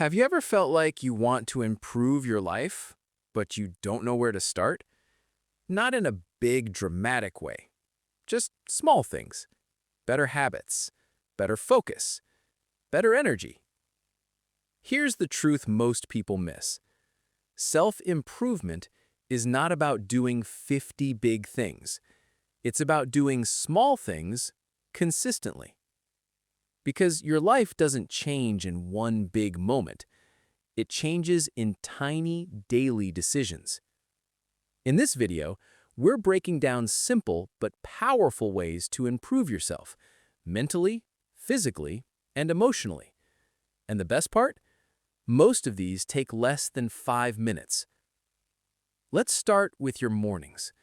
Have you ever felt like you want to improve your life, but you don't know where to start? Not in a big, dramatic way. Just small things. Better habits, better focus, better energy. Here's the truth most people miss. Self-improvement is not about doing 50 big things. It's about doing small things consistently. Because your life doesn't change in one big moment. It changes in tiny daily decisions. In this video, we're breaking down simple but powerful ways to improve yourself, mentally, physically, and emotionally. And the best part? Most of these take less than 5 minutes. Let's start with your mornings.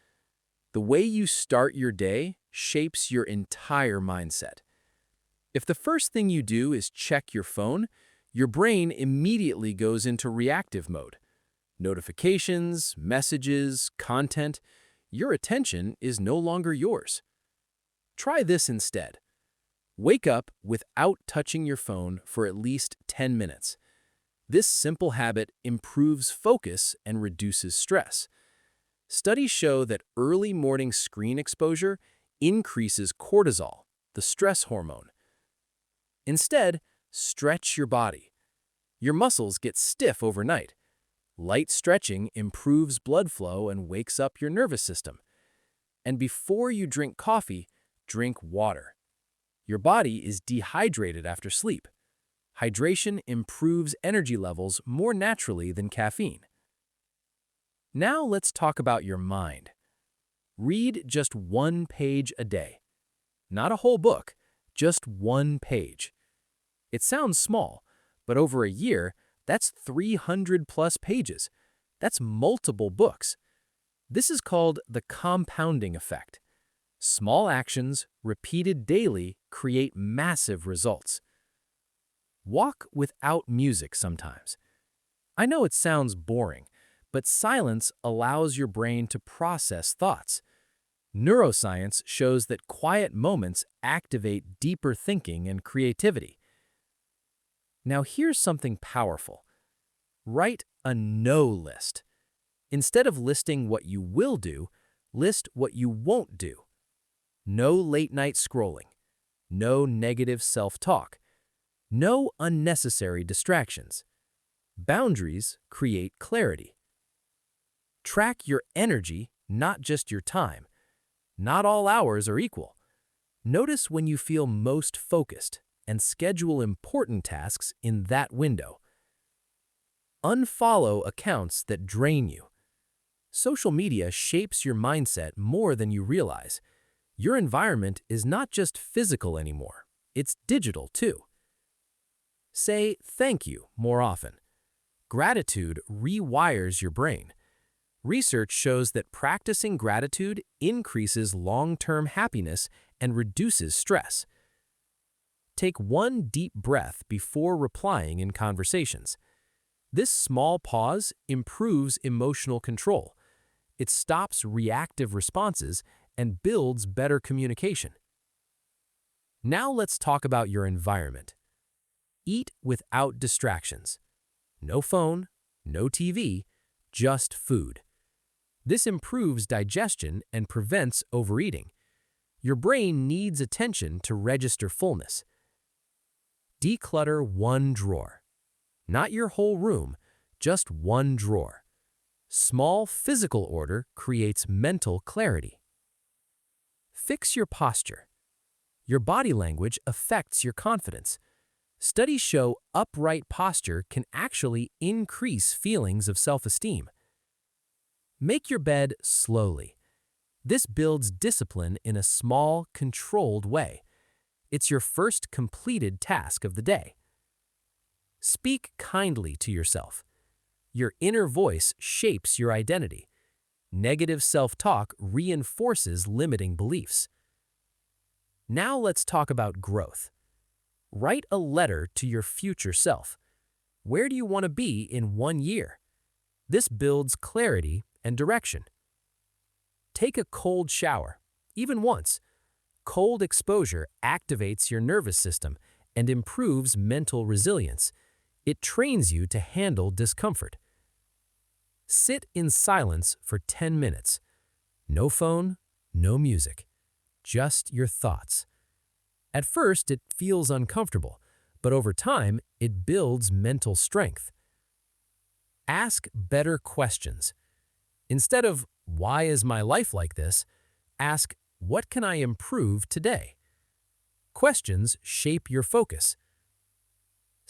The way you start your day shapes your entire mindset. If the first thing you do is check your phone, your brain immediately goes into reactive mode. Notifications, messages, content, your attention is no longer yours. Try this instead. Wake up without touching your phone for at least 10 minutes. This simple habit improves focus and reduces stress. Studies show that early morning screen exposure increases cortisol, the stress hormone. Instead, stretch your body. Your muscles get stiff overnight. Light stretching improves blood flow and wakes up your nervous system. And before you drink coffee, drink water. Your body is dehydrated after sleep. Hydration improves energy levels more naturally than caffeine. Now let's talk about your mind. Read just one page a day. Not a whole book, just one page. It sounds small, but over a year, that's 300 plus pages. That's multiple books. This is called the compounding effect. Small actions, repeated daily, create massive results. Walk without music sometimes. I know it sounds boring, but silence allows your brain to process thoughts. Neuroscience shows that quiet moments activate deeper thinking and creativity. Now here's something powerful. Write a no list. Instead of listing what you will do, list what you won't do. No late-night scrolling. No negative self-talk. No unnecessary distractions. Boundaries create clarity. Track your energy, not just your time. Not all hours are equal. Notice when you feel most focused and schedule important tasks in that window. Unfollow accounts that drain you. Social media shapes your mindset more than you realize. Your environment is not just physical anymore, it's digital too. Say thank you more often. Gratitude rewires your brain. Research shows that practicing gratitude increases long-term happiness and reduces stress. Take one deep breath before replying in conversations. This small pause improves emotional control. It stops reactive responses and builds better communication. Now let's talk about your environment. Eat without distractions. No phone, no TV, just food. This improves digestion and prevents overeating. Your brain needs attention to register fullness. Declutter one drawer. Not your whole room, just one drawer. Small physical order creates mental clarity. Fix your posture. Your body language affects your confidence. Studies show upright posture can actually increase feelings of self-esteem. Make your bed slowly. This builds discipline in a small, controlled way. It's your first completed task of the day. Speak kindly to yourself. Your inner voice shapes your identity. Negative self-talk reinforces limiting beliefs. Now let's talk about growth. Write a letter to your future self. Where do you want to be in 1 year? This builds clarity and direction. Take a cold shower, even once. Cold exposure activates your nervous system and improves mental resilience. It trains you to handle discomfort. Sit in silence for 10 minutes. No phone, no music, just your thoughts. At first, it feels uncomfortable, but over time, it builds mental strength. Ask better questions. Instead of, "Why is my life like this?" ask, "What can I improve today?" Questions shape your focus.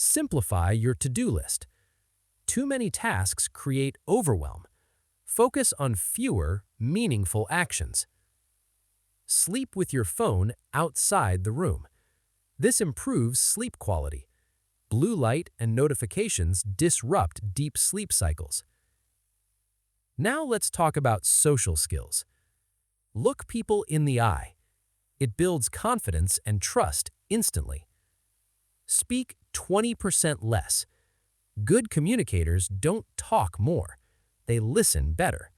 Simplify your to-do list. Too many tasks create overwhelm. Focus on fewer, meaningful actions. Sleep with your phone outside the room. This improves sleep quality. Blue light and notifications disrupt deep sleep cycles. Now let's talk about social skills. Look people in the eye. It builds confidence and trust instantly. Speak 20% less. Good communicators don't talk more. They listen better.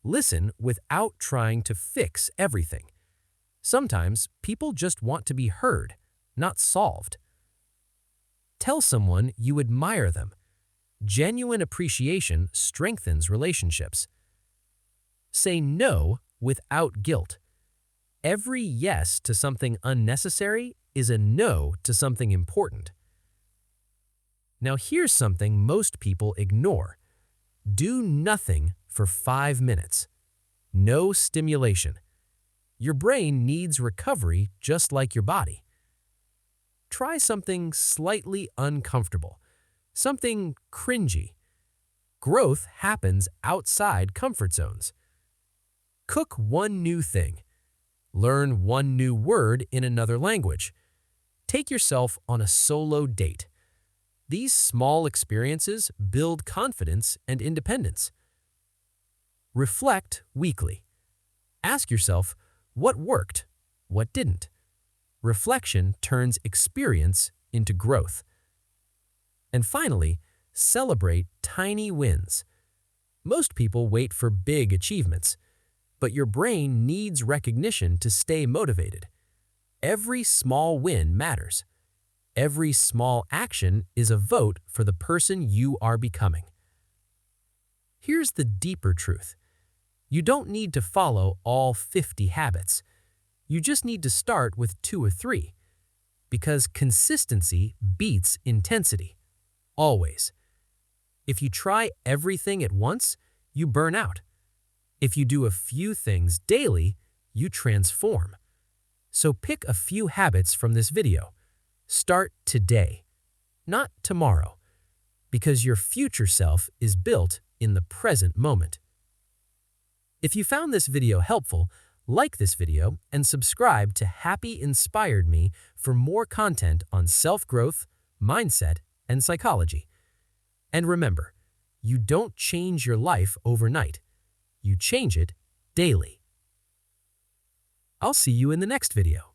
Listen without trying to fix everything. Sometimes people just want to be heard, not solved. Tell someone you admire them. Genuine appreciation strengthens relationships. Say no without guilt. Every yes to something unnecessary is a no to something important. Now here's something most people ignore. Do nothing for 5 minutes. No stimulation. Your brain needs recovery just like your body. Try something slightly uncomfortable, something cringy. Growth happens outside comfort zones. Cook one new thing. Learn one new word in another language. Take yourself on a solo date. These small experiences build confidence and independence. Reflect weekly. Ask yourself, what worked, what didn't? Reflection turns experience into growth. And finally, celebrate tiny wins. Most people wait for big achievements, but your brain needs recognition to stay motivated. Every small win matters. Every small action is a vote for the person you are becoming. Here's the deeper truth. You don't need to follow all 50 habits. You just need to start with 2 or 3, because consistency beats intensity, always. If you try everything at once, you burn out. If you do a few things daily, you transform. So pick a few habits from this video. Start today, not tomorrow, because your future self is built in the present moment. If you found this video helpful, like this video and subscribe to Happy Inspired Me for more content on self-growth, mindset, and psychology. And remember, you don't change your life overnight. You change it daily. I'll see you in the next video.